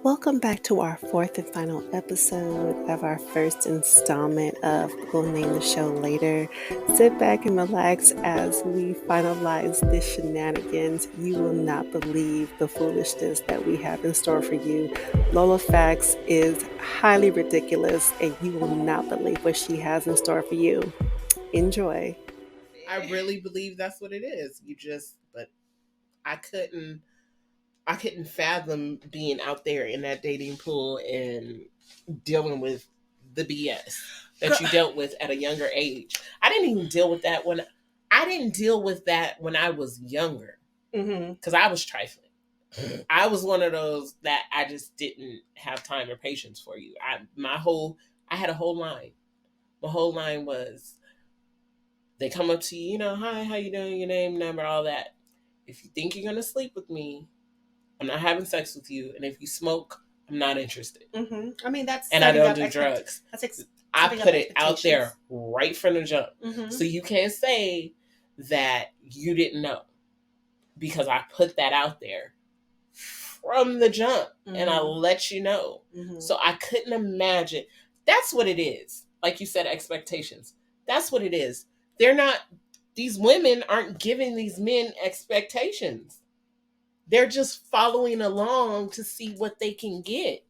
Welcome back to our fourth and final episode of our first installment of We'll Name the Show Later. Sit back and relax as we finalize the shenanigans. You will not believe the foolishness that we have in store for you. Lola Facts is highly ridiculous, and you will not believe what she has in store for you. Enjoy. I really believe that's what it is. But I couldn't fathom being out there in that dating pool and dealing with the BS that you dealt with at a younger age. I didn't even deal with that when I was younger, because I was trifling. I was one of those that I just didn't have time or patience for you. I had a whole line. My whole line was, they come up to you, hi, how you doing, your name, number, all that. If you think you're going to sleep with me, I'm not having sex with you. And if you smoke, I'm not interested. Mm-hmm. I mean, and I don't do drugs. I put it out there right from the jump. Mm-hmm. So you can't say that you didn't know, because I put that out there from the jump. Mm-hmm. And I let you know. Mm-hmm. So I couldn't imagine. That's what it is. Like you said, expectations. That's what it is. These women aren't giving these men expectations. They're just following along to see what they can get.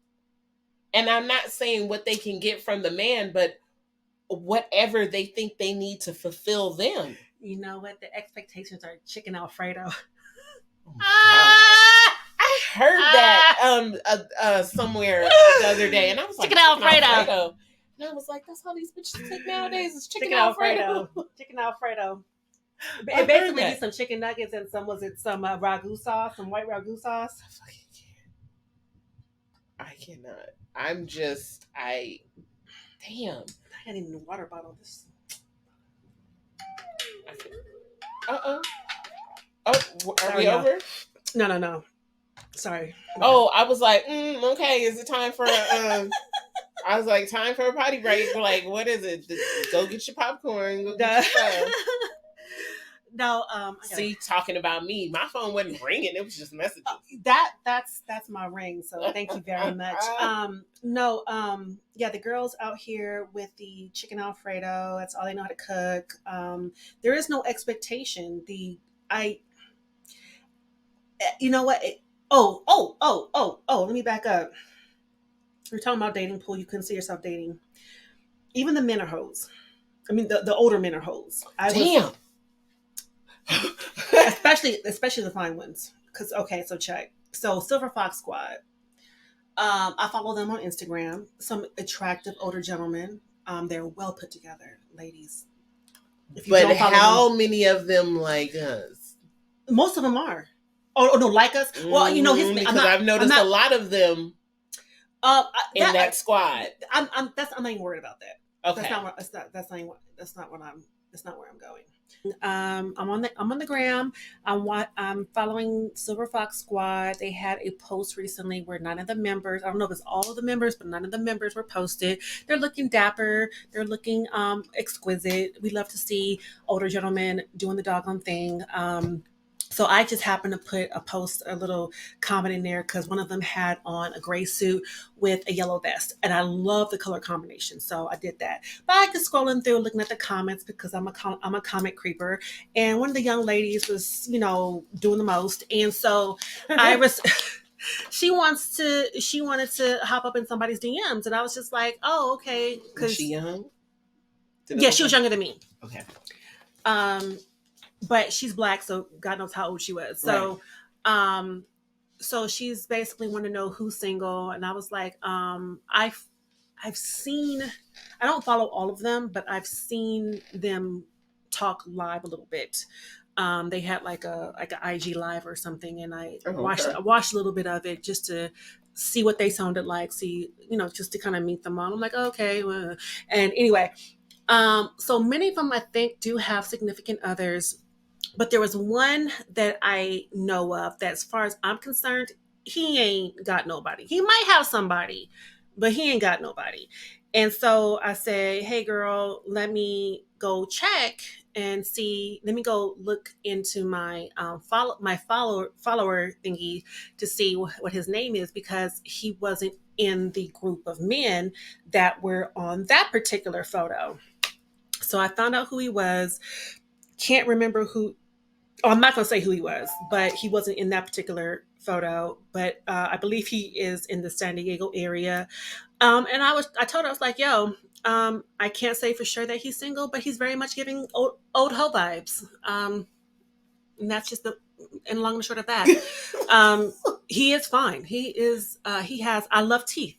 And I'm not saying what they can get from the man, but whatever they think they need to fulfill them. You know what? The expectations are chicken Alfredo. I heard that somewhere the other day, and I was chicken Alfredo. And I was like, that's how these bitches take nowadays. It's chicken Alfredo. Chicken Alfredo. It basically is some chicken nuggets and some ragu sauce, some white ragu sauce. I cannot. Damn. I got even a water bottle. Oh, are we over? No. Sorry. Oh, I was like, okay, is it time for I was like, time for a potty break. We're like, what is it? Go get your popcorn. Go get your stuff. No, see, talking about me, my phone wasn't ringing; it was just messages. That's my ring. So thank you very much. Yeah, the girls out here with the chicken Alfredo. That's all they know how to cook. There is no expectation. You know what? Let me back up. We're talking about dating pool. You couldn't see yourself dating. Even the men are hoes. I mean, the older men are hoes. Damn. especially the fine ones. So check. So Silver Fox Squad. I follow them on Instagram. Some attractive older gentlemen. They're well put together, ladies. But how many of them like us? Most of them are. Oh no, like us. Well, because I've noticed a lot of them in that squad. I'm not even worried about that. Okay, that's not where I'm going. I'm on the gram. I'm following Silver Fox Squad. They had a post recently where none of the members, I don't know if it's all of the members, but none of the members were posted. They're looking dapper. They're looking exquisite. We love to see older gentlemen doing the doggone thing. So I just happened to put a little comment in there because one of them had on a gray suit with a yellow vest. And I love the color combination. So I did that. But I was scrolling through looking at the comments because I'm a comment creeper. And one of the young ladies was, doing the most. And so she wanted to hop up in somebody's DMs. And I was just like, oh, okay. Was she young? Yeah, she was younger than me. Okay. But she's Black, so God knows how old she was. So, right. So she's basically wanting to know who's single, and I was like, I've seen, I don't follow all of them, but I've seen them talk live a little bit. They had like an IG live or something, and I watched a little bit of it just to see what they sounded like, just to kind of meet them all. I'm like, okay, well. And anyway, so many of them I think do have significant others. But there was one that I know of that, as far as I'm concerned, he ain't got nobody. He might have somebody, but he ain't got nobody. And so I said, hey, girl, let me go check and see. Let me go look into my follower thingy to see what his name is, because he wasn't in the group of men that were on that particular photo. So I found out who he was. Can't remember who. Oh, I'm not going to say who he was, but he wasn't in that particular photo. But I believe he is in the San Diego area. And I told her, I was like, yo, I can't say for sure that he's single, but he's very much giving old hoe vibes. And that's just the and long and short of that. Um, he is fine. He is. He has. I love teeth.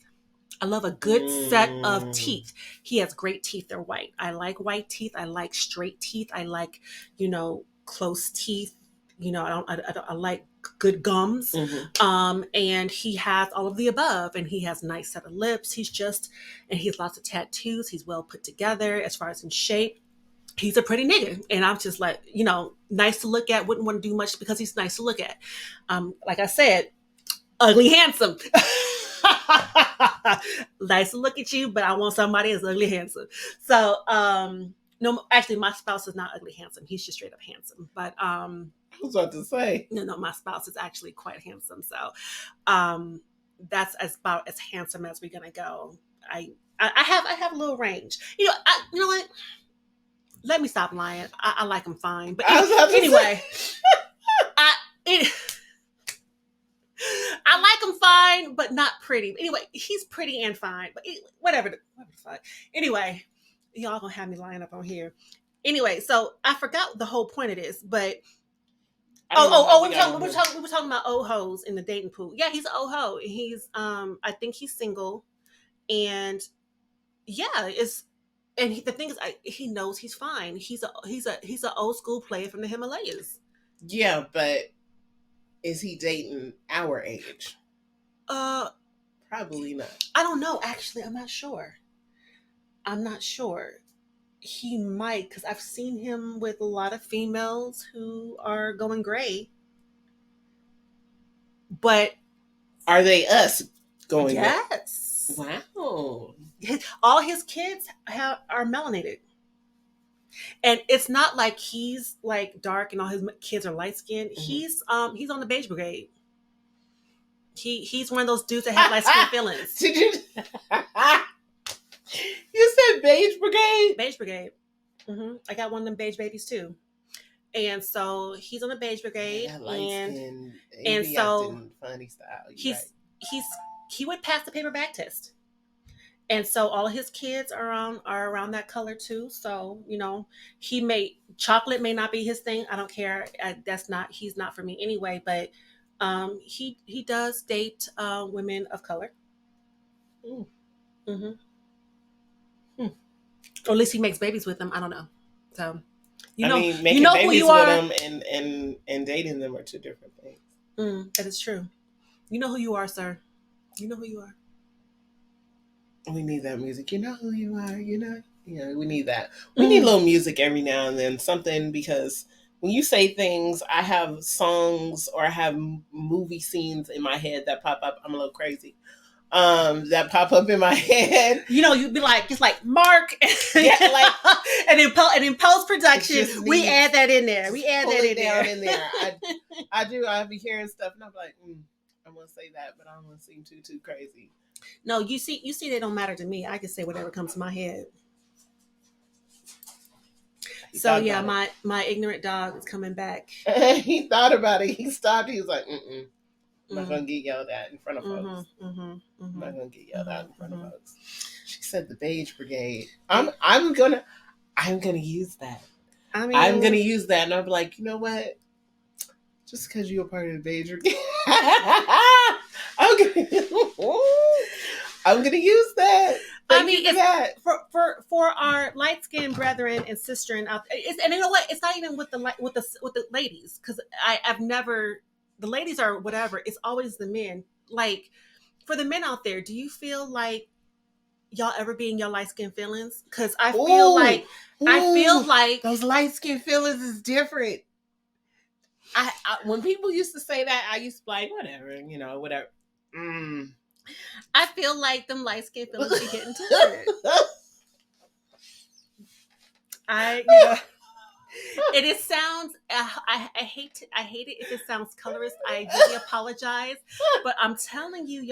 I love a good set of teeth. He has great teeth. They're white. I like white teeth. I like straight teeth. I like, close teeth. I like good gums. And he has all of the above. And he has a nice set of lips. And he has lots of tattoos. He's well put together as far as in shape. He's a pretty nigga. And I'm just like, nice to look at. Wouldn't want to do much because he's nice to look at. Like I said, ugly, handsome. Nice to look at you, but I want somebody that's ugly, handsome. So, no, actually, my spouse is not ugly, handsome. He's just straight up handsome. But I was about to say, no, my spouse is actually quite handsome. So, that's about as handsome as we're gonna go. I have a little range. You know what? Let me stop lying. I like him fine. But anyway, I like him fine, but not pretty. Anyway, he's pretty and fine, but whatever the fuck. Anyway, y'all gonna have me lying up on here. Anyway, so I forgot the whole point of this, but we were talking about old hoes in the dating pool. Yeah, he's an old hoe. He's I think he's single, and yeah, the thing is, he knows he's fine. He's an old school player from the Himalayas. Yeah, but is he dating our age? Probably not. I don't know. Actually, I'm not sure. He might, because I've seen him with a lot of females who are going gray. But are they us going? Yes. Gray? Wow. All his kids are melanated. And it's not like he's like dark and all his kids are light skinned. Mm-hmm. He's on the beige brigade. He's one of those dudes that have light skin feelings. Did you? You said beige brigade? Beige brigade. Mm-hmm. I got one of them beige babies too. And so he's on the beige brigade, and so funny style. He would pass the paper bag test. And so all of his kids are around that color too. So, chocolate may not be his thing. I don't care. He's not for me anyway, but he does date women of color. Mm-hmm. Or at least he makes babies with them. I don't know. So, making babies with them and dating them are two different things. That is true. You know who you are, sir. You know who you are. We need that music. You know who you are. We need that. We need a little music every now and then, something, because when you say things, I have songs or I have movie scenes in my head that pop up. I'm a little crazy. That pop up in my head. You'd be like, just like Mark. Yeah, like, and in post production, we add that in there. We add that in there. I do. I'll be hearing stuff and I'm like, I'm gonna say that, but I don't want to seem too crazy. No, you see, they don't matter to me. I can say whatever comes to my head. So yeah, my ignorant dog is coming back. He thought about it. He stopped. He was like, I'm not gonna get yelled at in front of folks. I'm not gonna get yelled at in front of folks. She said the beige brigade. I'm gonna use that. I'm gonna use that, and I'm like, you know what? Just because you're a part of the beige brigade, I'm gonna use that. For our light skinned brethren and sistren out there, and you know what? It's not even with the ladies, because I've never. The ladies are whatever. It's always the men. Like, for the men out there, do you feel like y'all ever be in your light skin feelings? Because I feel like those light skin feelings is different. I when people used to say that, I used to be like, whatever, whatever. I feel like them light skin feelings be getting to it. It sounds. I hate it if it sounds colorist. I really apologize, but I'm telling you, It's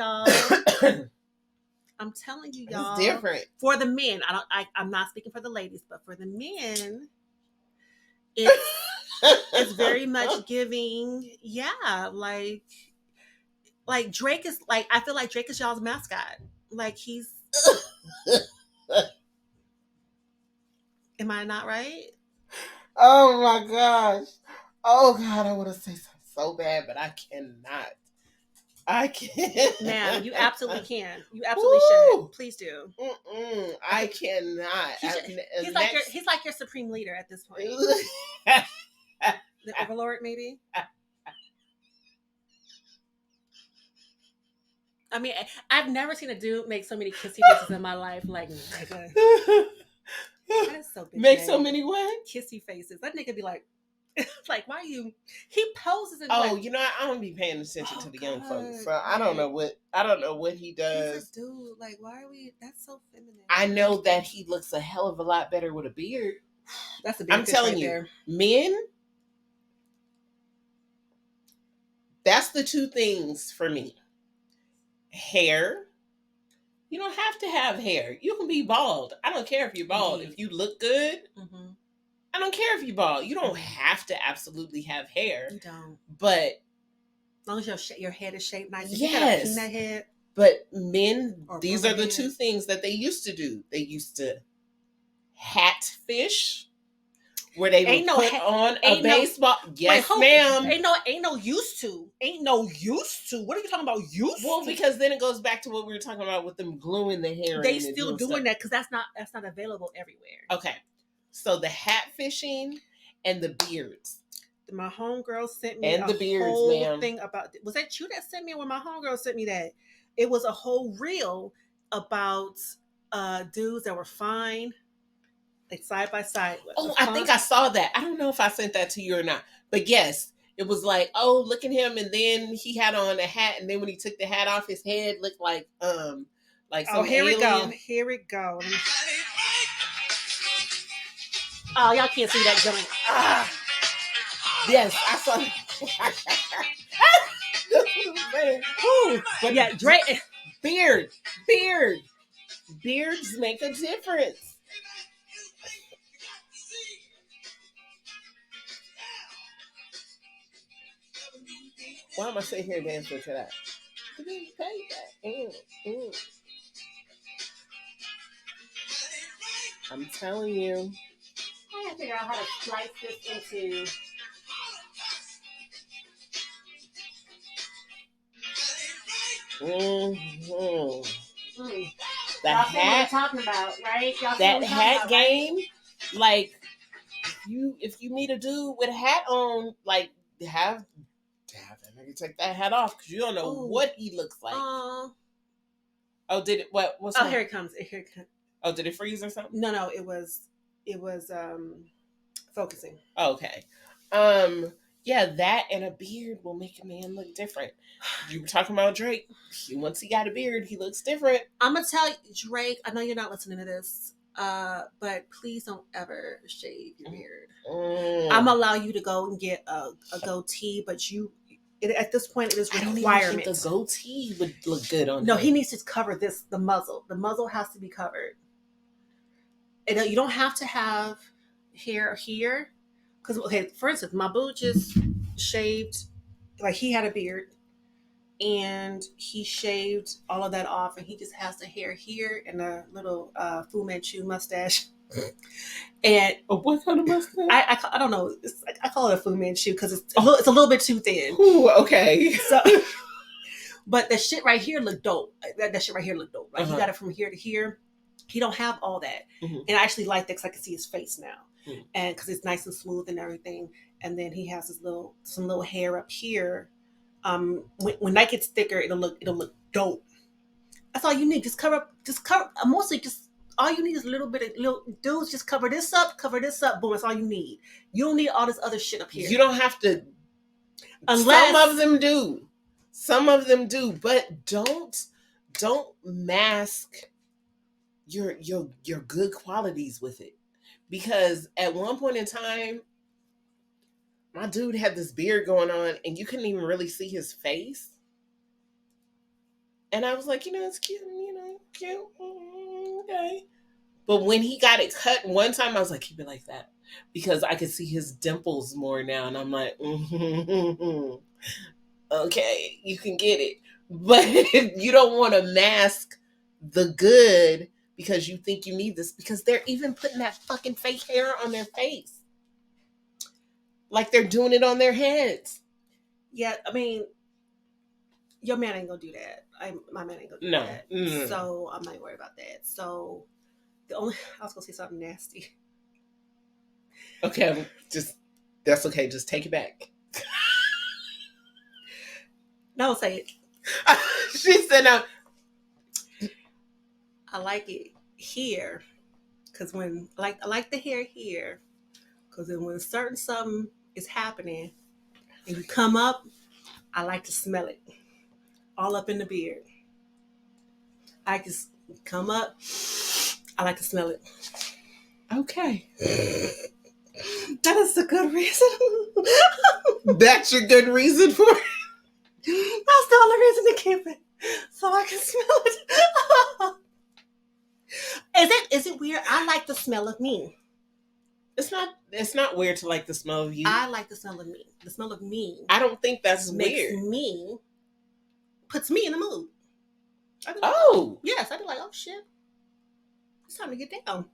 y'all. different. For the men, I'm not speaking for the ladies, but for the men, it's very much giving. Yeah, like Drake is like. I feel like Drake is y'all's mascot. Like he's. Am I not right? Oh my gosh. Oh God, I want to say something so bad, but I cannot. I can't. Ma'am, you absolutely can. You absolutely should. Please do. I cannot. He's like your supreme leader at this point. The overlord, maybe. I mean, I've never seen a dude make so many kissy faces in my life. Like, nigga, that is so big. Make so many what? Kissy faces. That nigga be like, like, why you? He poses and oh, like, you know, I don't be paying attention to the young folks, so I don't know what he does. He's a dude. Like, why are we? That's so feminine. I know that he looks a hell of a lot better with a beard. That's a big. I'm telling you, men. That's the two things for me. Hair. You don't have to have hair. You can be bald. I don't care if you're bald. If you look good, I don't care if you're bald. You don't have to absolutely have hair. You don't. But as long as your head is shaped nice. Yes. You got a peanut head. But men, these are the two things that they used to do. They used to hat fish, where they would put on a baseball. Yes, ma'am. Ain't no used to. Ain't no used to. What are you talking about? Used to? Well, because then it goes back to what we were talking about with them gluing the hair. They still doing that because that's not available everywhere. Okay, so the hat fishing and the beards. My homegirl sent me and the beards, whole ma'am. thing about. Was that you that sent me? When my homegirl sent me that, it was a whole reel about dudes that were fine. Like side by side. Oh, I think I saw that. I don't know if I sent that to you or not. But yes, it was like, oh, look at him, and then he had on a hat, and then when he took the hat off, his head looked like some here alien. We go. Here we go. Oh, y'all can't see that joint. Yes, I saw that. But yeah, Drake. Beards make a difference. Why am I sitting here dancing to that? I'm telling you. I gotta figure out how to slice this into. The hat. Talking about, right? That hat game, right? Like if you meet a dude with a hat on, like have that nigga take that hat off because you don't know what he looks like. Oh, did it? What's here it comes. Here it comes. Oh, did it freeze or something? No, it was focusing. Okay. Yeah, that and a beard will make a man look different. You were talking about Drake. Once he got a beard, he looks different. I'm gonna tell you, Drake, I know you're not listening to this, but please don't ever shave your beard. I'm gonna allow you to go and get a goatee, but at this point it is requirement. I don't even think the goatee would look good on him. No, he needs to cover the muzzle. The muzzle has to be covered. And you don't have to have hair here. Because, okay, for instance, my boo just shaved, like he had a beard, and he shaved all of that off, and he just has the hair here and a little Fu Manchu mustache. And what kind of mustache? I don't know. I call it a Fu Manchu because it's a little bit too thin. Ooh, okay. So, but the shit right here look dope. That shit right here look dope. Like he got it from here to here. He don't have all that, and I actually like that because I can see his face now. And because it's nice and smooth and everything, and then he has some little hair up here. When that gets thicker, it'll look dope. That's all you need. Just cover. Mostly, just all you need is a little bit of little dudes. Just cover this up. Boom. That's all you need. You don't need all this other shit up here. You don't have to. Unless some of them do, but don't mask your good qualities with it. because at one point in time, my dude had this beard going on and you couldn't even really see his face. And I was like, it's cute, cute. Okay. But when he got it cut one time, I was like, keep it like that. Because I could see his dimples more now. And I'm like, okay, you can get it. But you don't want to mask the good because you think you need this. Because they're even putting that fucking fake hair on their face. Like they're doing it on their heads. Yeah, I mean, your man ain't gonna do that. My man ain't gonna do that. Mm. So I'm not worried about that. So I was gonna say something nasty. Okay, that's okay. Just take it back. No, say it. She said no. I like it here, because when I like the hair here, because then when certain something is happening and you come up, I like to smell it all up in the beard. I just come up, I like to smell it. Okay. That is a good reason. That's your good reason for it? That's the only reason to keep it. So I can smell it. Is it weird? I like the smell of me. It's not weird to like the smell of you. I like the smell of me. The smell of me. I don't think that's weird. Puts me in the mood. Like, oh. Yes, I'd be like, oh shit. It's time to get down.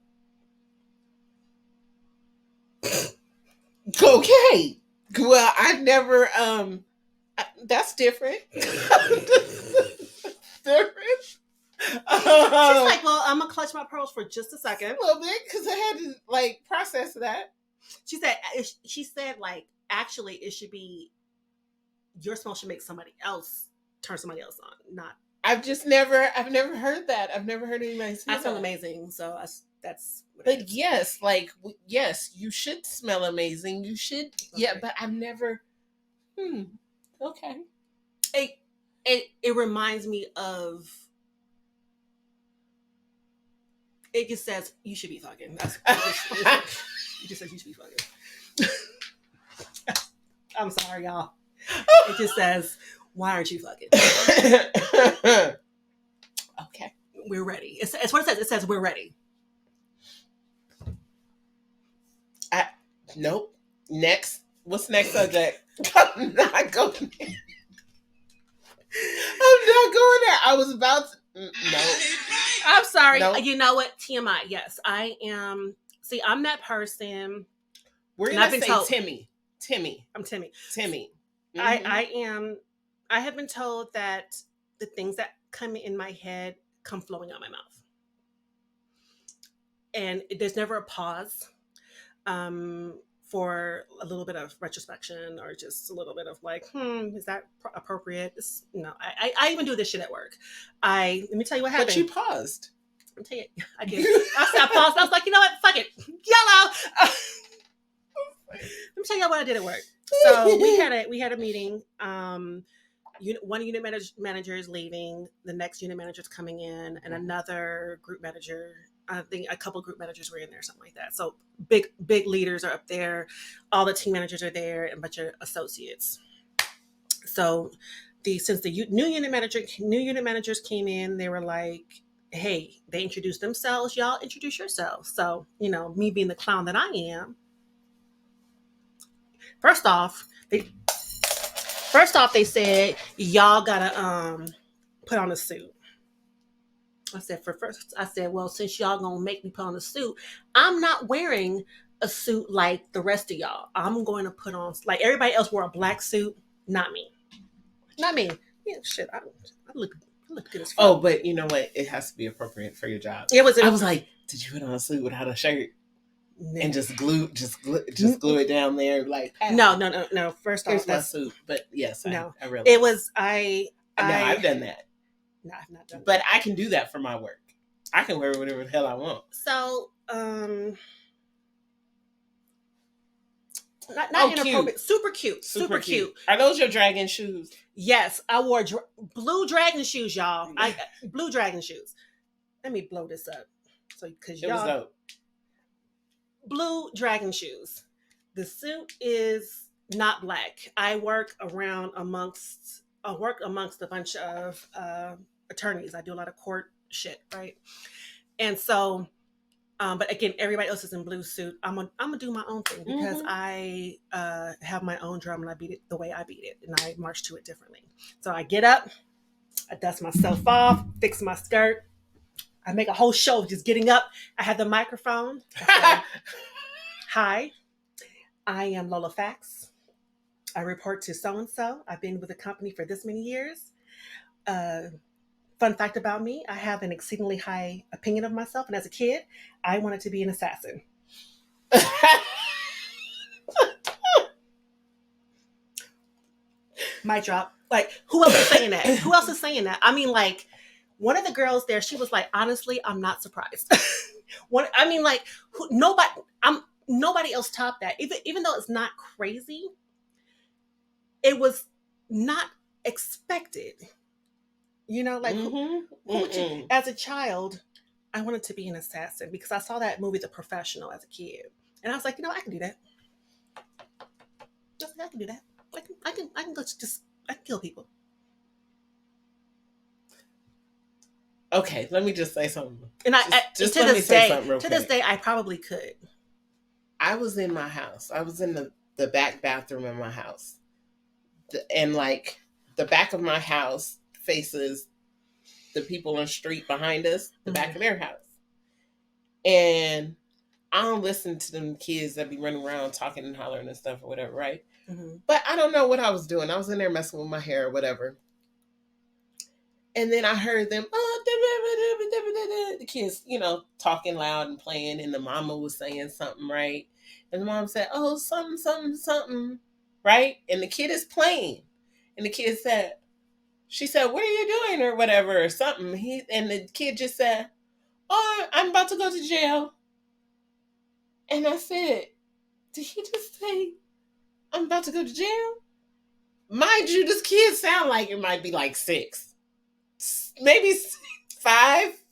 Okay. Well, I've never that's different. Different. She's like, well, I'm gonna clutch my pearls for just a second. A little bit, because I had to process that. She said like, actually it should be your smell should make somebody else turn somebody else on, not. I've never heard that. I've never heard anybody say that. I smell amazing, so that's. But yes, yes, you should smell amazing. You should, okay. Yeah. But I've never. Okay. It reminds me of. It just says you should be fucking. It just says you should be fucking. I'm sorry, y'all. It just says, why aren't you fucking? Okay. We're ready. It's what it says. It says we're ready. Nope. Next. What's the next subject? I'm not going there. I was about to. No. I'm sorry. No. You know what? TMI. Yes, I am. See, I'm that person. We're going to say Timmy. I'm Timmy. Mm-hmm. I am. I have been told that the things that come in my head come flowing out my mouth. And there's never a pause for a little bit of retrospection or just a little bit of like, is that appropriate? No, I even do this shit at work. Let me tell you what happened. But you paused. I'll tell you, I did. I paused. I was like, you know what? Fuck it. Yellow. Let me tell you what I did at work. So we had a meeting. One unit manager is leaving. The next unit manager is coming in, and another group manager. I think a couple of group managers were in there, something like that. So big leaders are up there. All the team managers are there, and a bunch of associates. So since the new unit managers came in, they were like, hey, they introduced themselves. Y'all introduce yourselves. So, me being the clown that I am. First off, they said, y'all gotta put on a suit. I said, well, since y'all gonna make me put on a suit, I'm not wearing a suit like the rest of y'all. I'm going to put on, like everybody else wore a black suit, not me. Yeah, shit, I look good as fuck. Oh, but you know what? It has to be appropriate for your job. I was like, did you put on a suit without a shirt? And just glue it down there like. No. First off, here's my suit. But yes, no, I really. It was I've done that. No, I've not done that. But I can do that for my work. I can wear whatever the hell I want. So, not inappropriate. Cute. Super cute. Are those your dragon shoes? Yes, I wore blue dragon shoes, y'all. Blue dragon shoes. Let me blow this up. So, because y'all. It was dope. blue dragon shoes. The suit is not black. I work amongst a bunch of attorneys. I do a lot of court shit, right? And so, but again, everybody else is in blue suit. I'm gonna do my own thing because Mm-hmm. I have my own drum and I beat it the way I beat it, and I march to it differently. So I get up, I dust myself off, fix my skirt. I make a whole show of just getting up. I have the microphone. I say, "Hi, I am Lola Fax. I report to so and so. I've been with the company for this many years. Uh, Fun fact about me, I have an exceedingly high opinion of myself. And as a kid, I wanted to be an assassin." Mic drop. Like, who else is saying that? Who else is saying that? I mean, like, one of the girls there, she was like, "Honestly, I'm not surprised." I mean, like, nobody else topped that. Even though it's not crazy, it was not expected. You know, like who would you, as a child, I wanted to be an assassin because I saw that movie The Professional as a kid. And I was like, I can do that. I can do that. I can go just I can kill people. Okay, let me just say something. And Just to let me this say day, something real to quick. this day, I probably could. I was in my house. I was in the back bathroom in my house. And like the back of my house faces the people on the street behind us, the back of their house. And I don't listen to them kids that be running around talking and hollering and stuff or whatever, right? Mm-hmm. But I don't know what I was doing. I was in there messing with my hair or whatever. And then I heard them, the kids, talking loud and playing. And the mama was saying something, right? And the mom said, "Oh, something, something, something," right? And the kid is playing. And the kid said, she said, "What are you doing?" or whatever, or something. And the kid just said, "Oh, I'm about to go to jail." And I said, "Did he just say, I'm about to go to jail?" Mind you, this kid sound like it might be like 6. Maybe 5.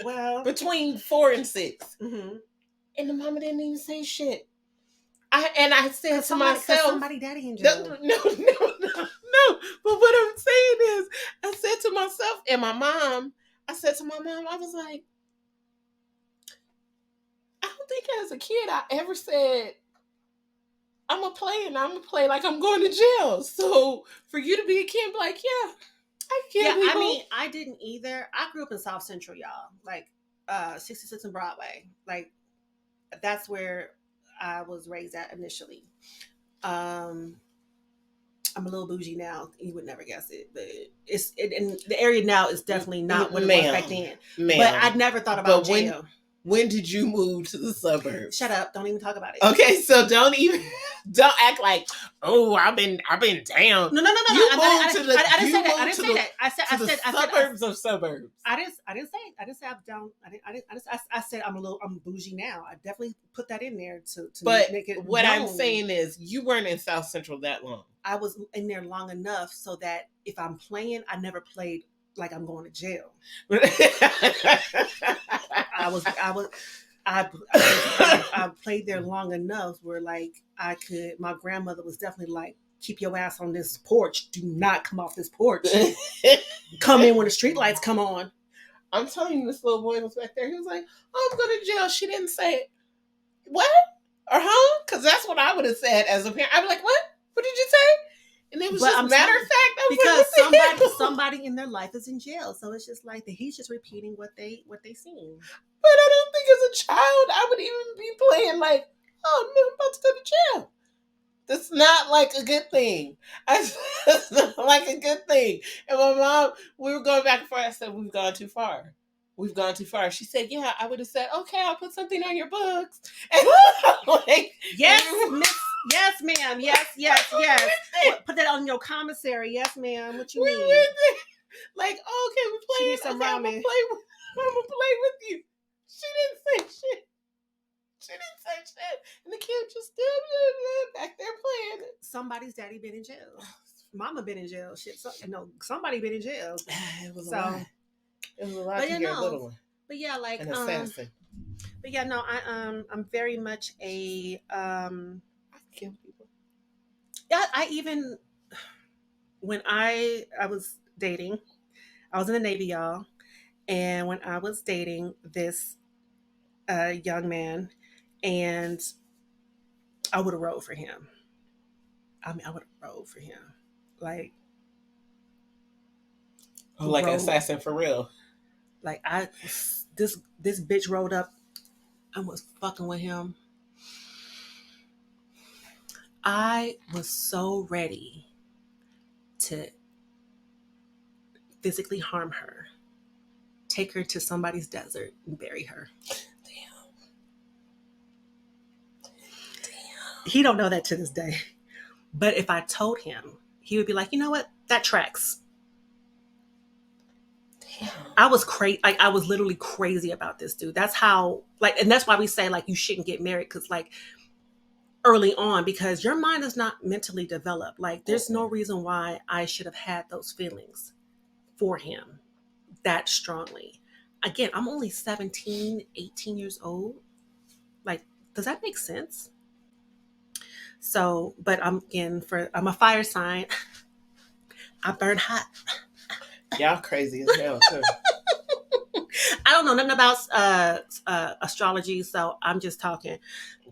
Well, between 4 and 6. Mm-hmm. And the mama didn't even say shit. I said to myself, somebody daddy in jail. No. But what I'm saying is, I said to myself and my mom, I was like, I don't think as a kid I ever said, I'm going to play like I'm going to jail. So for you to be a kid, like, yeah, I kill people. I mean, I didn't either. I grew up in South Central, y'all. Like 66 and Broadway. Like, that's where I was raised at initially. I'm a little bougie now. You would never guess it, but and the area now is definitely not what it was back then. But I never thought about jail. When did you move to the suburbs? Shut up! Don't even talk about it. Okay, so don't act like, oh, I've been down. No. I didn't say that. I said suburbs of suburbs. I didn't say I'm down. I said I'm bougie now. I definitely put that in there to make it. What I'm saying is, you weren't in South Central that long. I was in there long enough so that if I'm playing, I never played like I'm going to jail. I played there long enough where like my grandmother was definitely like, "Keep your ass on this porch. Do not come off this porch. Come in when the street lights come on." I'm telling you, this little boy was back there. He was like, "Oh, I'm going to jail." She didn't say, "What?" or "Huh?" Because that's what I would have said as a parent. I'd be like, "What? What did you say?" And it was just matter of fact, because somebody in their life is in jail, so it's just like he's just repeating what they seen. But I don't think as a child I would even be playing like, "Oh, I'm about to go to jail." That's not like a good thing. That's not like a good thing. And my mom, we were going back and forth. I said, "We've gone too far. We've gone too far." She said, "Yeah." I would have said, "Okay, I'll put something on your books." And like, yes, miss. Yes, ma'am. Yes. Put that on your commissary. Yes, ma'am. What you mean? Like, oh, okay, we're playing. Some okay, I'm gonna play with you. She didn't say shit. And the kid just stood back there playing. Somebody's daddy been in jail. Mama been in jail. Shit. Somebody been in jail. It was a lot. It was a lot to hear a little one. But yeah, like an assassin. But yeah, no, I'm very much I kill people. yeah, I even when I was dating, I was in the Navy, y'all, and when I was dating this young man, and I would have rode for him. I mean, I would have rode for him, like Oh, like an rode, assassin for real. like this bitch rode up and was fucking with him. I was so ready to physically harm her, take her to somebody's desert and bury her. Damn. He don't know that to this day. But if I told him, he would be like, you know what? That tracks. Damn. I was crazy. Like I was literally crazy about this dude. That's how like, and that's why we say like you shouldn't get married because like early on because your mind is not mentally developed. Like there's no reason why I should have had those feelings for him that strongly. Again, I'm only 17, 18 years old. Like, does that make sense? So, but I'm a fire sign. I burn hot. Y'all crazy as hell too. I don't know nothing about astrology, so I'm just talking.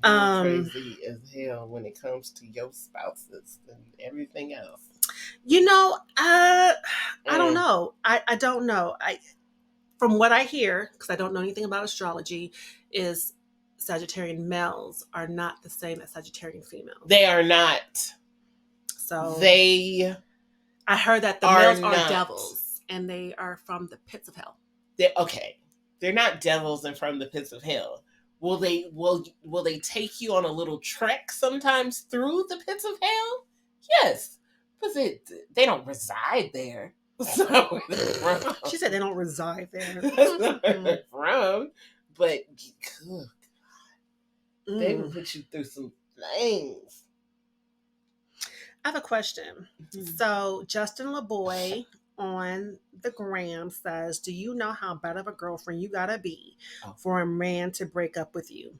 Y'all crazy as hell when it comes to your spouses and everything else. You know, I don't know. I don't know. From what I hear, because I don't know anything about astrology, is Sagittarian males are not the same as Sagittarian females. They are not. So they I heard that the are males are not. devils and they are from the pits of hell. Okay. They're not devils and from the pits of hell. Will they take you on a little trek sometimes through the pits of hell? Yes. Because they don't reside there. So she said they don't reside there. That's not where they're from. But good. They will put you through some things. I have a question. Mm-hmm. So Justin LeBoy on the gram says, do you know how bad of a girlfriend you gotta be for a man to break up with you?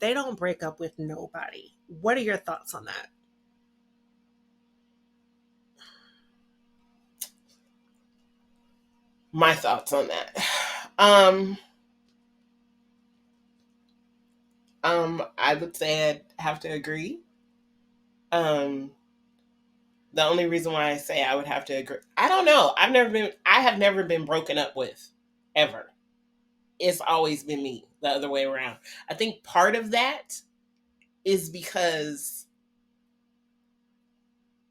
They don't break up with nobody. What are your thoughts on that? My thoughts on that. I would say I'd have to agree. The only reason why I say I would have to agree, I don't know. I have never been broken up with, ever. It's always been me, the other way around. I think part of that is because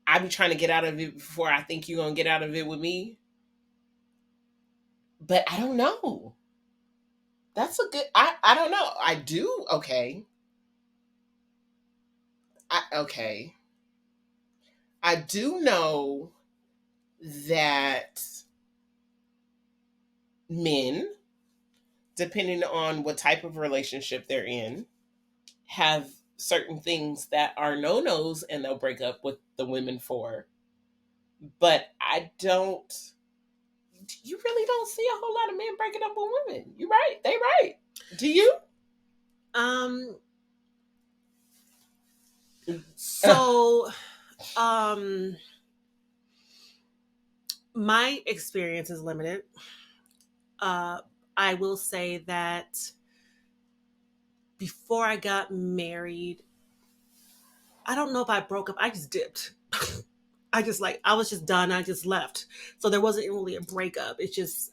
I be trying to get out of it before I think you're gonna get out of it with me. But I don't know. That's a good. I don't know. I do okay. Okay. I do know that men, depending on what type of relationship they're in, have certain things that are no-nos and they'll break up with the women for. But I don't. You really don't see a whole lot of men breaking up with women. You're right. They right. Do you? So my experience is limited. I will say that before I got married, I don't know if I broke up. I just dipped. I was just done. I just left. So there wasn't really a breakup. It's just,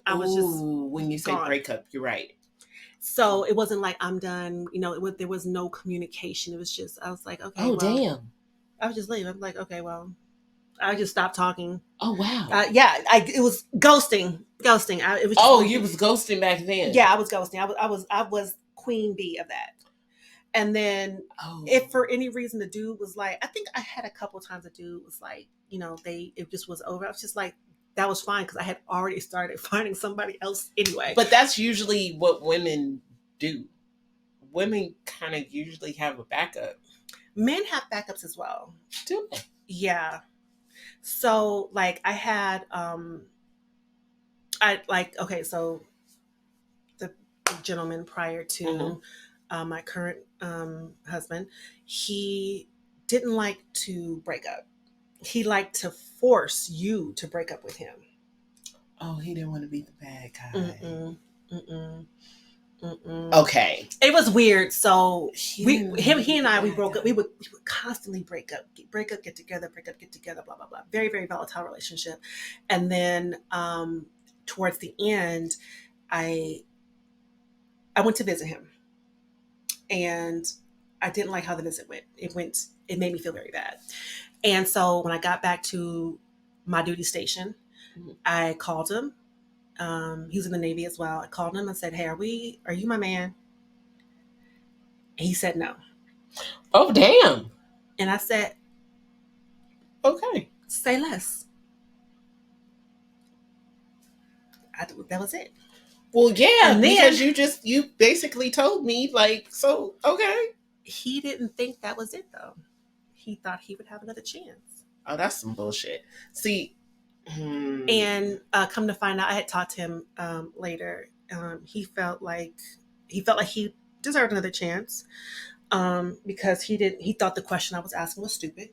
I was just when you say gone. breakup, you're right. So it wasn't like I'm done. You know, there was no communication. It was just, I was like, okay. Oh, well, damn. I was just leaving. I'm like, okay, well, I just stopped talking. Oh, wow. It was ghosting. It was just you was ghosting back then. Yeah, I was ghosting. I was queen bee of that. And then if for any reason the dude was like, I think I had a couple times a dude was like, you know, it just was over. I was just like, that was fine because I had already started finding somebody else anyway. But that's usually what women do. Women kind of usually have a backup. Men have backups as well. Do they? Yeah. So like I had so the gentleman prior to my current husband. He didn't like to break up. He liked to force you to break up with him. Oh, he didn't want to be the bad guy. Mm-mm, mm-mm, mm-mm. Okay. It was weird. So he and I, we bad broke guy. up. We would constantly break up, get together, blah, blah, blah. Very, very volatile relationship. And then towards the end, I went to visit him, and I didn't like how the visit went. It made me feel very bad. And so when I got back to my duty station, I called him. He was in the Navy as well. I called him and said, "Hey, are you my man?" And he said no. Oh, damn. And I said, Okay. "Say less." That was it. Well, yeah, And then, because you basically told me, like, so, okay. He didn't think that was it, though. He thought he would have another chance. Oh, that's some bullshit. See, and come to find out, I had talked to him later. He felt like he deserved another chance because he thought the question I was asking was stupid.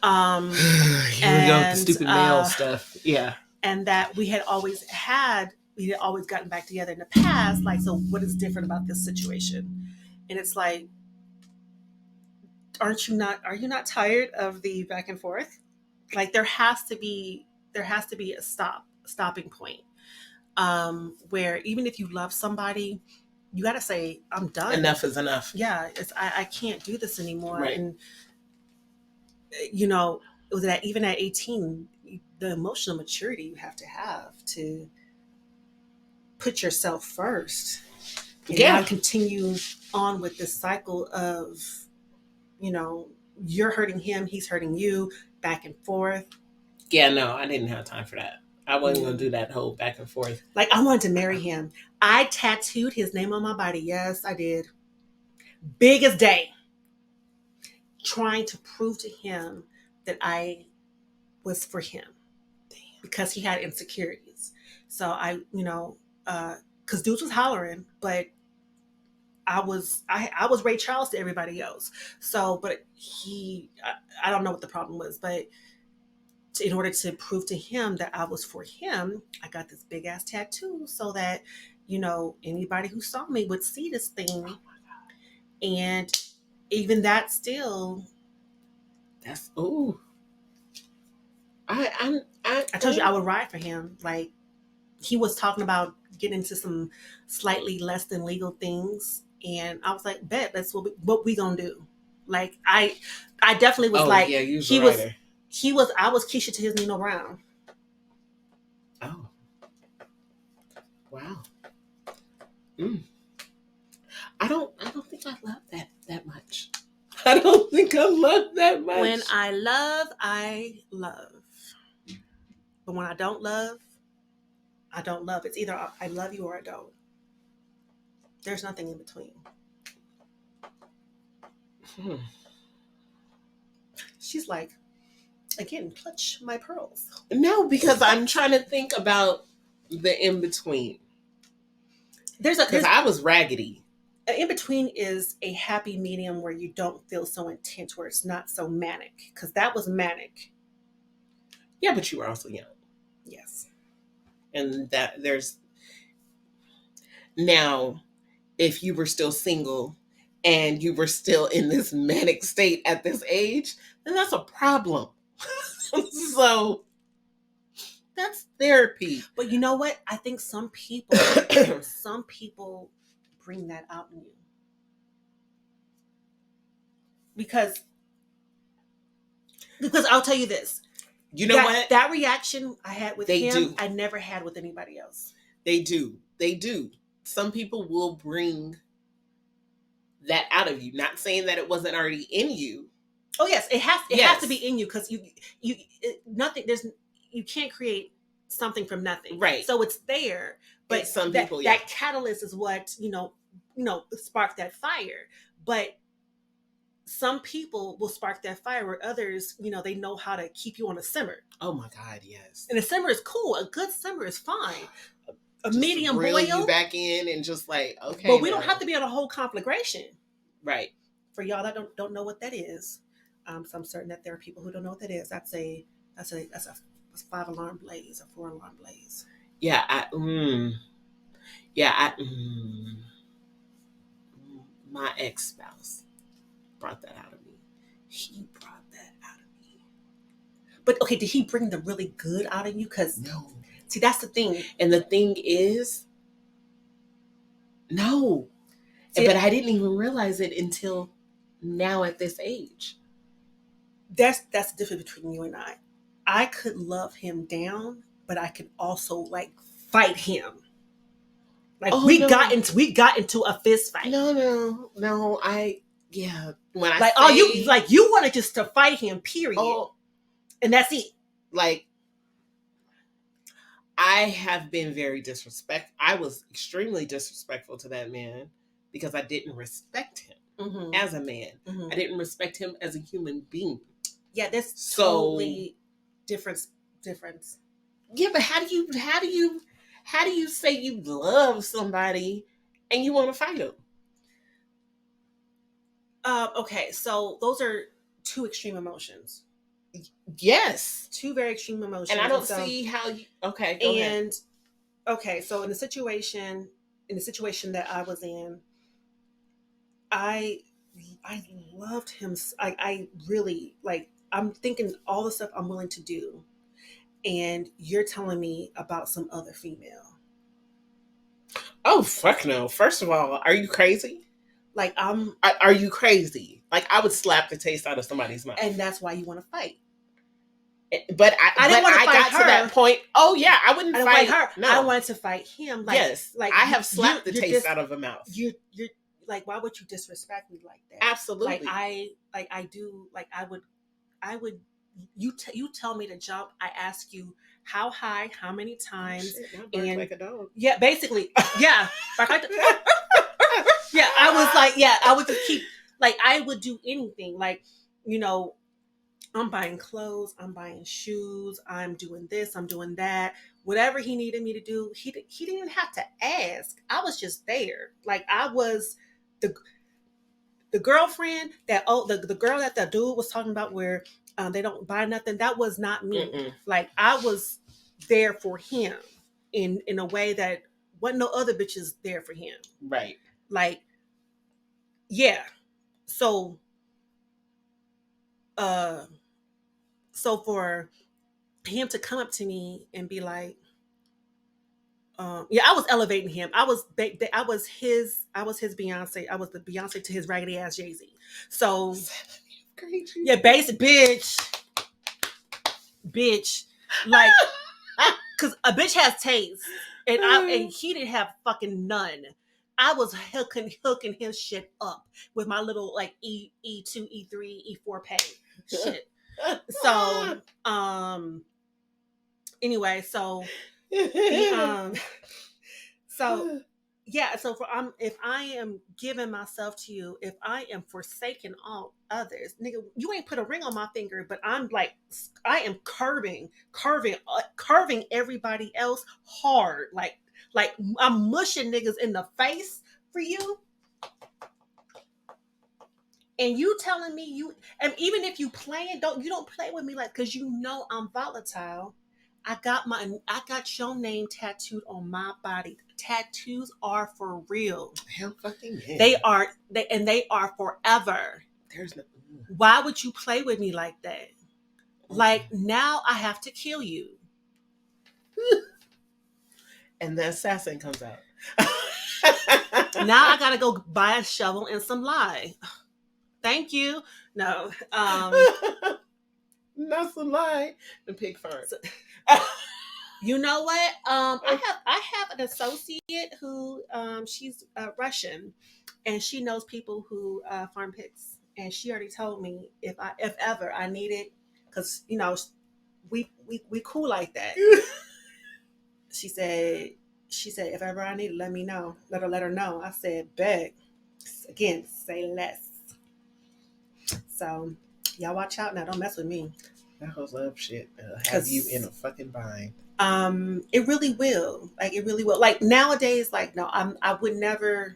Here we go with the stupid male stuff. Yeah. And that we had always gotten back together in the past. Like, so what is different about this situation? And it's like, are you not tired of the back and forth? Like, there has to be a stopping point. Where even if you love somebody, you got to say, I'm done. Enough is enough. Yeah. I can't do this anymore. Right. And, you know, it was that even at 18, the emotional maturity you have to put yourself first. And not continue on with this cycle of, you know, you're hurting him, he's hurting you, back and forth. Yeah, no, I didn't have time for that. I wasn't going to do that whole back and forth. Like, I wanted to marry him. I tattooed his name on my body. Yes, I did. Biggest day. Trying to prove to him that I was for him. Damn. Because he had insecurities. So I, because dudes was hollering, but I was Ray Charles to everybody else. So, but I don't know what the problem was, but in order to prove to him that I was for him, I got this big ass tattoo so that, anybody who saw me would see this thing. Oh my God. And even that still. That's, ooh. I told you I would ride for him. Like, he was talking about getting into some slightly less than legal things. And I was like, bet, that's what we gonna do. Like, I definitely was like, yeah, I was Keisha to his Nino Brown. Oh. Wow. I don't think I love that much. I don't think I love that much. When I love. But when I don't love, I don't love. It's either I love you or I don't. There's nothing in between. She's like, again, clutch my pearls. No, because I'm trying to think about the in between. Because I was raggedy. An in between is a happy medium where you don't feel so intense, where it's not so manic. Because that was manic. Yeah, but you were also young. Yes. And that there's now, if you were still single and you were still in this manic state at this age, then that's a problem. So that's therapy. But you know what? I think some people bring that out in you. Because I'll tell you this. You know what? That reaction I had with him, do. I never had with anybody else. They do. Some people will bring that out of you. Not saying that it wasn't already in you. Oh yes, it has to be in you, because you can't create something from nothing. Right. So it's there. But that catalyst is what, spark that fire. But some people will spark that fire where others, they know how to keep you on a simmer. Oh my God, yes. And a simmer is cool. A good simmer is fine. a just medium reel boil. you back in and just like, okay. But we don't have to be on a whole conflagration. Right. For y'all that don't know what that is, so I'm certain that there are people who don't know what that is. That's a 5-alarm blaze, a 4-alarm blaze. Yeah, my ex-spouse brought that out of me. He brought that out of me. But okay, did he bring the really good out of you? Because no. See, that's the thing. And the thing is, no. See, but I didn't even realize it until now at this age. That's the difference between you and I. I could love him down, but I could also like fight him. Like we got into a fist fight. No. When I like say, you wanted just to fight him, period. And that's it. Like, I have been very disrespectful. I was extremely disrespectful to that man because I didn't respect him as a man. I didn't respect him as a human being. Yeah, that's totally difference. Yeah, but how do you say you love somebody and you want to fight them? Okay, so those are two extreme emotions. Yes, two very extreme emotions, and I don't see how you. Okay, go ahead. Okay, so in the situation that I was in, I loved him. I really like. I'm thinking all the stuff I'm willing to do, and you're telling me about some other female. Oh fuck no! First of all, are you crazy? Like Are you crazy? Like I would slap the taste out of somebody's mouth, and that's why you want to fight. But I didn't want to fight her. To that point. Oh yeah, I wouldn't fight her. No. I wanted to fight him. Like, yes, like I have slapped the taste out of a mouth. You're like, why would you disrespect me like that? Absolutely. I do. Like I would. You tell me to jump. I ask you how high, how many times, and like a dog. Yeah, basically, yeah. Yeah, I was like, yeah, I would just keep like I would do anything. Like, I'm buying clothes, I'm buying shoes, I'm doing this, I'm doing that. Whatever he needed me to do, he didn't even have to ask. I was just there. Like I was the girlfriend that the girl that the dude was talking about where they don't buy nothing. That was not me. Mm-mm. Like I was there for him in a way that wasn't no other bitches there for him. Right. Like, yeah. So for him to come up to me and be like, I was elevating him. I was his Beyonce. I was the Beyonce to his raggedy ass Jay-Z. So yeah, basic bitch, like, cause a bitch has taste, and he didn't have fucking none. I was hooking his shit up with my little like E2, E3, E4 pay shit. So anyway, so so yeah, so if I am giving myself to you, if I am forsaking all others, nigga, you ain't put a ring on my finger, but I'm like, I am curving everybody else hard, like I'm mushing niggas in the face for you. And you telling me and even if you playing, don't play with me like, because I'm volatile. I got your name tattooed on my body. Tattoos are for real. Hell fucking yeah. They are forever. There's no. Why would you play with me like that? Okay. Like now I have to kill you. And the assassin comes out. Now I gotta go buy a shovel and some lye. Thank you. No. Not some lye. The pig fart. You know what? I have an associate who she's Russian, and she knows people who farm pigs, and she already told me if ever I need it, because we cool like that. She said if ever I need it, let me know. Let her know. I said bet. Again, say less. So y'all watch out now. Don't mess with me. That whole love shit have you in a fucking bind. It really will. Like it really will. Like nowadays, like no, I would never.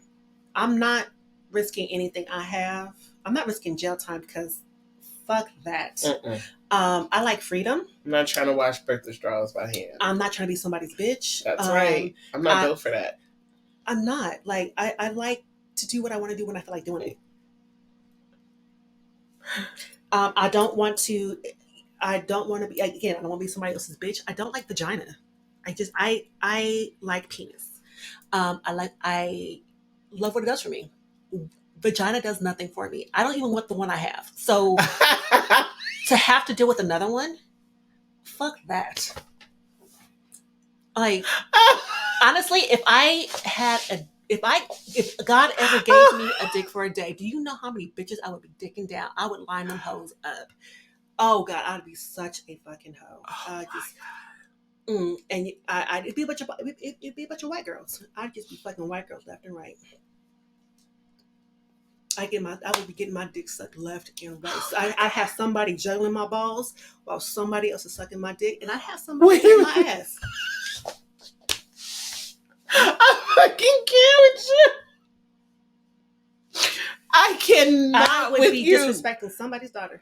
I'm not risking anything I have. I'm not risking jail time because fuck that. Mm-mm. I like freedom. I'm not trying to wash birthday straws by hand. I'm not trying to be somebody's bitch. That's right. I'm not built for that. I'm not. Like I like to do what I want to do when I feel like doing it. I don't want to. I don't want to be again. I don't want to be somebody else's bitch. I don't like vagina. I like penis. I love what it does for me. Vagina does nothing for me. I don't even want the one I have. So to have to deal with another one, fuck that. Like honestly, if God ever gave me a dick for a day, do you know how many bitches I would be dicking down? I would line them hoes up. Oh God, I'd be such a fucking hoe. And it'd be a bunch of white girls. I'd just be fucking white girls left and right. I would be getting my dick sucked left and right. So I have somebody juggling my balls while somebody else is sucking my dick, and I have somebody in my ass. I fucking can't with you. I cannot I would with be you. disrespecting somebody's daughter.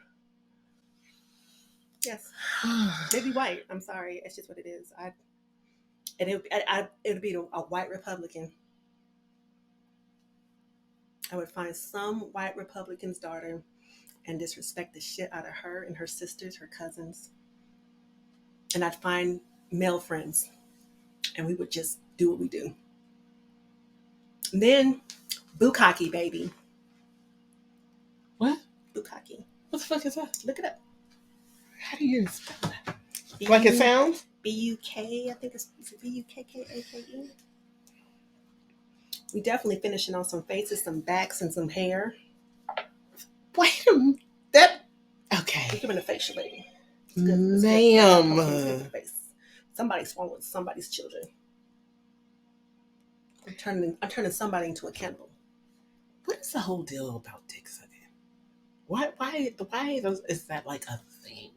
Yes, maybe white. I'm sorry, it's just what it is. It would be a white Republican. I would find some white Republican's daughter and disrespect the shit out of her and her sisters, her cousins. And I'd find male friends and we would just do what we do. And then bukkake, baby. What? Bukkake. What the fuck is that? Look it up. How do you spell that? Like it sounds? B-U-K, I think it's B-U-K-K-A-K-E. We definitely finishing on some faces, some backs, and some hair. Wait a minute. That okay. We're giving a facial, lady. Ma'am. Somebody's wrong with somebody's children. I'm turning somebody into a cannibal. What is the whole deal about dick sucking? Why is that like a thing?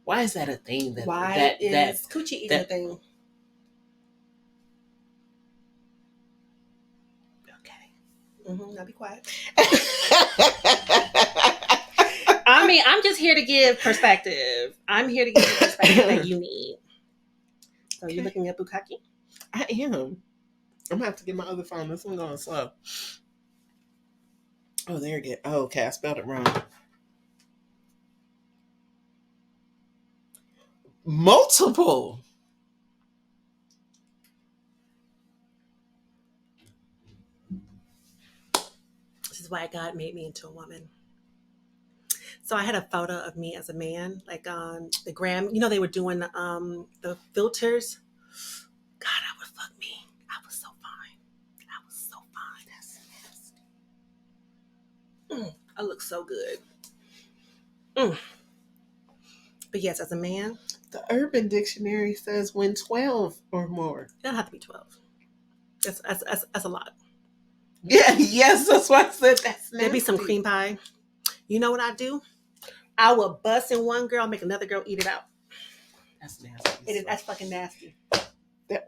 Why is that a thing? Why is coochie eating a thing? Okay. Now be quiet. I mean, I'm just here to give perspective. I'm here to give the perspective that you need. So you're looking at bukkake? I am. I'm gonna have to get my other phone. This one's going slow. Oh, there you go. Oh, okay, I spelled it wrong. Multiple. This is why God made me into a woman. So I had a photo of me as a man, like on the gram. You know, they were doing the filters. God, I would fuck me. I was so fine. I was so fine. That's I look so good. But yes, as a man. The Urban Dictionary says when 12 or more. It don't have to be 12. That's a lot. Yeah, yes, that's why I said that's nasty. There'd be some cream pie. You know what I do? I will bust in one girl, make another girl eat it out. That's nasty. That's fucking nasty.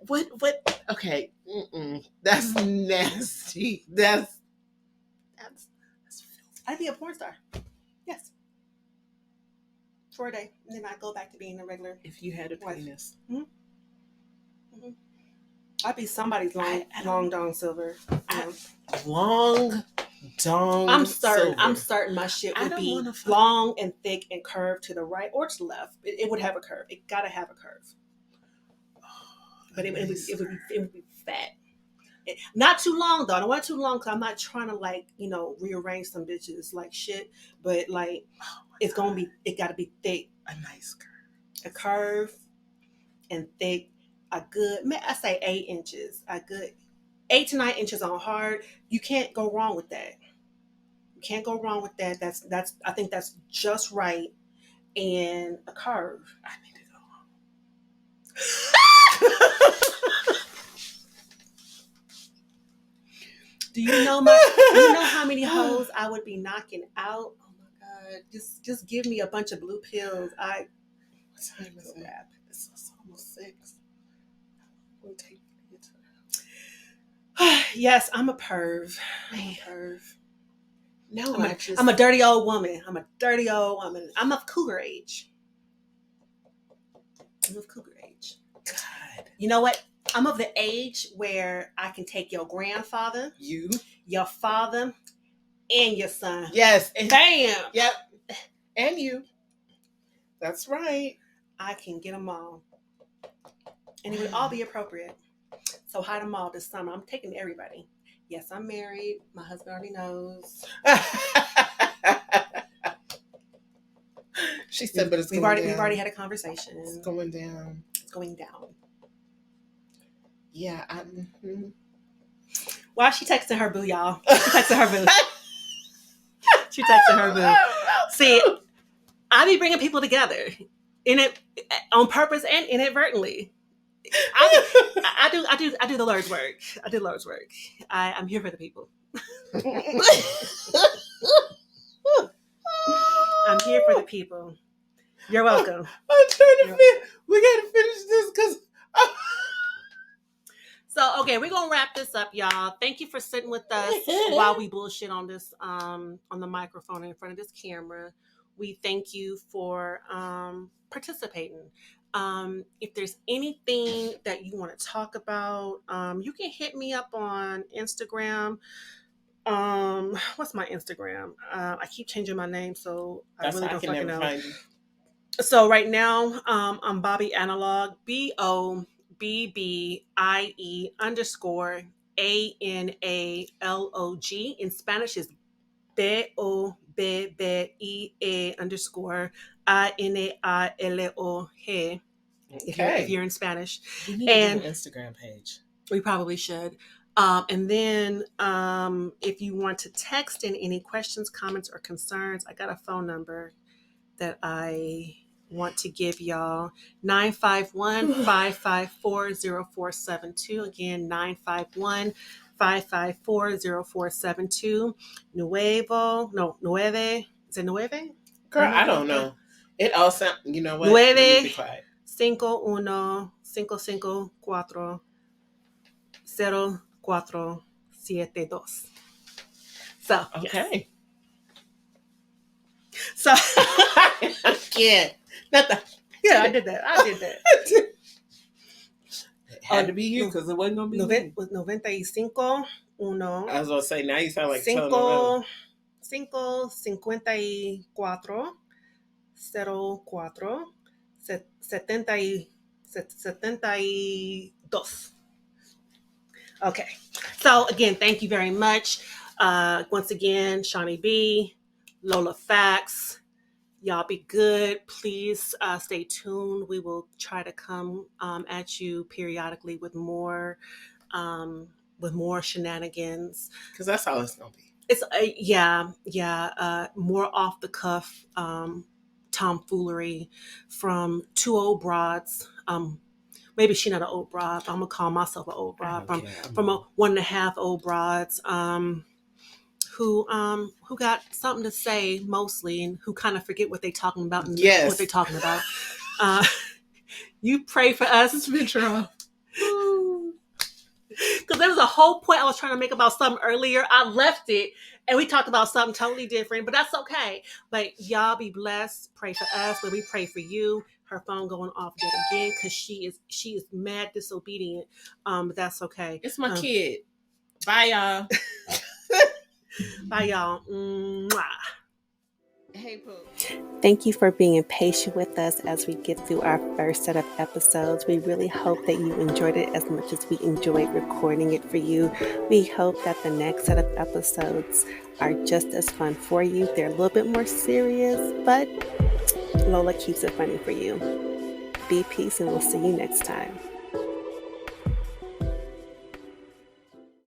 What? Okay. That's nasty. That's I'd be a porn star. Yes. For a day. And then I go back to being a regular. If you had a penis. Mm-hmm. I'd be somebody's long dong silver. Long dong. I'm starting my shit would be long and thick and curved to the right or to the left. It would have a curve. It gotta have a curve. But it would be fat. Not too long though. I don't want it too long because I'm not trying to rearrange some bitches like shit. But it gotta be thick. A nice curve. A curve and thick. A good, I say 8 inches. A good 8 to 9 inches on hard. You can't go wrong with that. You can't go wrong with that. That's I think that's just right. And a curve. I need to go home. Do you know how many hoes I would be knocking out? Oh my God. Just give me a bunch of blue pills. What time is it? It's almost 6. Yes, I'm a perv. I'm a perv. No, I'm a dirty old woman. I'm a dirty old woman. I'm of cougar age. I'm of cougar age. God. You know what? I'm of the age where I can take your grandfather, your father, and your son. Yes. And bam. Yep. And you. That's right. I can get them all. And it would all be appropriate. So hide them all this summer. I'm taking everybody. Yes, I'm married. My husband already knows. She said, but we've already had a conversation. It's going down. It's going down. Yeah. Why is she texting her boo, y'all? She texting her boo. She texting her boo. See, I be bringing people together on purpose and inadvertently. I do the Lord's work. I do the Lord's work. I'm here for the people. I'm here for the people. You're welcome. I'm trying to finish. We got to finish this because. So, okay, we're going to wrap this up, y'all. Thank you for sitting with us while we bullshit on this, on the microphone in front of this camera. We thank you for participating. If there's anything that you want to talk about, you can hit me up on Instagram. What's my Instagram? I keep changing my name, so I really don't fucking know. Find you. So right now, I'm Bobby Analog, BOBBIE_ANALOG. In Spanish is BOBBIE_ANALOG. If you're in Spanish. We need to do an Instagram page. We probably should. And then if you want to text in any questions, comments, or concerns, I got a phone number that I want to give y'all. 951-554-0472. Again, 951-554-0472. Nueve. Is it nueve? Girl, I don't know. It all sounds, you know what? 951-554-0472. So, okay. Yes. So, yeah. I did that. It had to be you because it wasn't going to be me. Was 95, 1. I was going to say, now you sound like 554, 04, 72. Okay. So, again, thank you very much. Once again, Shawnee B, Lola Facts. Y'all be good. Please stay tuned. We will try to come at you periodically with more shenanigans. Because that's how it's gonna be. It's more off the cuff tomfoolery from two old broads. Maybe she's not an old broad, but I'm gonna call myself an old broad from a 1.5 old broads. Who got something to say mostly, and who kind of forget what they're talking about and what they're talking about. You pray for us. It's been true. Because there was a whole point I was trying to make about something earlier. I left it, and we talked about something totally different, but that's okay. But y'all be blessed. Pray for us, but we pray for you. Her phone going off yet again because she is mad disobedient. But that's okay. It's my kid. Bye, y'all. Bye, y'all. Mwah. Hey, Pooh. Thank you for being patient with us as we get through our first set of episodes. We really hope that you enjoyed it as much as we enjoyed recording it for you. We hope that the next set of episodes are just as fun for you. They're a little bit more serious, but Lola keeps it funny for you. Be peace, and we'll see you next time.